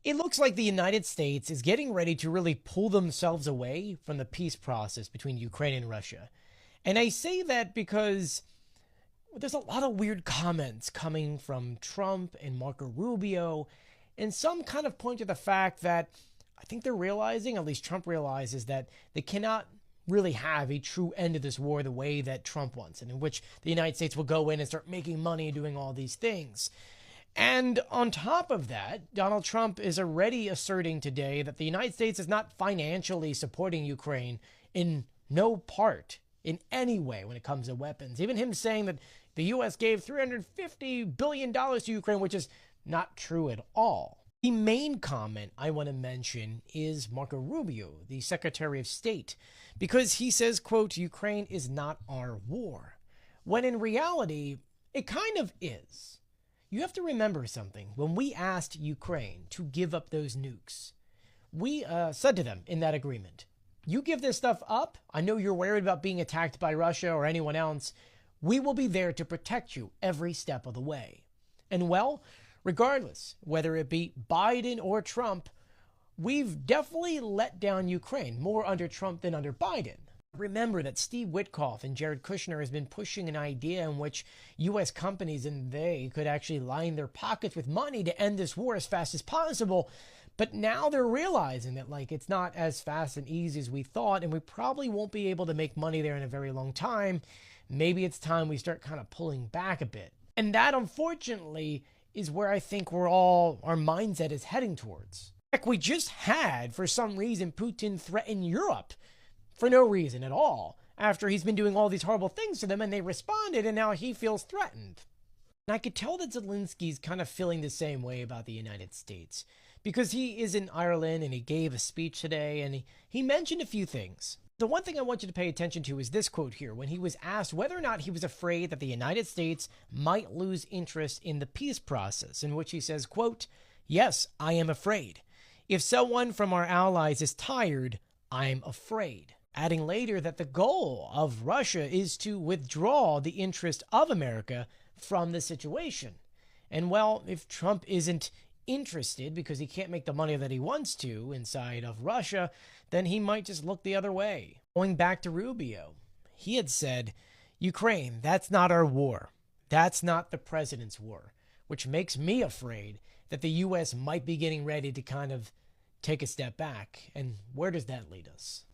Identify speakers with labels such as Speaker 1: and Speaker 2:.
Speaker 1: It looks like the United States is getting ready to really pull themselves away from the peace process between Ukraine and Russia. And I say that because there's a lot of weird comments coming from Trump and Marco Rubio, and some kind of point to the fact that I think they're realizing, at least Trump realizes, that they cannot really have a true end to this war the way that Trump wants, and in which the United States will go in and start making money doing all these things. And on top of that, Donald Trump is already asserting today that the United States is not financially supporting Ukraine in no part, in any way, when it comes to weapons. Even him saying that the U.S. gave $350 billion to Ukraine, which is not true at all. The main comment I want to mention is Marco Rubio, the Secretary of State, because he says, quote, Ukraine is not our war, when in reality, it kind of is. You have to remember something. When we asked Ukraine to give up those nukes, we said to them in that agreement, you give this stuff up, I know you're worried about being attacked by Russia or anyone else, we will be there to protect you every step of the way. And well, regardless, whether it be Biden or Trump, we've definitely let down Ukraine, more under Trump than under Biden. Remember that Steve Witkoff and Jared Kushner has been pushing an idea in which U.S. companies and they could actually line their pockets with money to end this war as fast as possible. But now they're realizing that it's not as fast and easy as we thought, and we probably won't be able to make money there in a very long time. Maybe it's time we start kind of pulling back a bit. And that, unfortunately, is where I think our mindset is heading towards. Heck, we just had, for some reason, Putin threaten Europe for no reason at all, after he's been doing all these horrible things to them, and they responded, and now he feels threatened. And I could tell that Zelensky's kind of feeling the same way about the United States, because he is in Ireland, and he gave a speech today, and he mentioned a few things. The one thing I want you to pay attention to is this quote here, when he was asked whether or not he was afraid that the United States might lose interest in the peace process, in which he says, quote, yes, I am afraid. If someone from our allies is tired, I'm afraid. Adding later that the goal of Russia is to withdraw the interest of America from the situation. And well, if Trump isn't interested because he can't make the money that he wants to inside of Russia, then he might just look the other way. Going back to Rubio, he had said, Ukraine, that's not our war. That's not the president's war, which makes me afraid that the U.S. might be getting ready to kind of take a step back. And where does that lead us?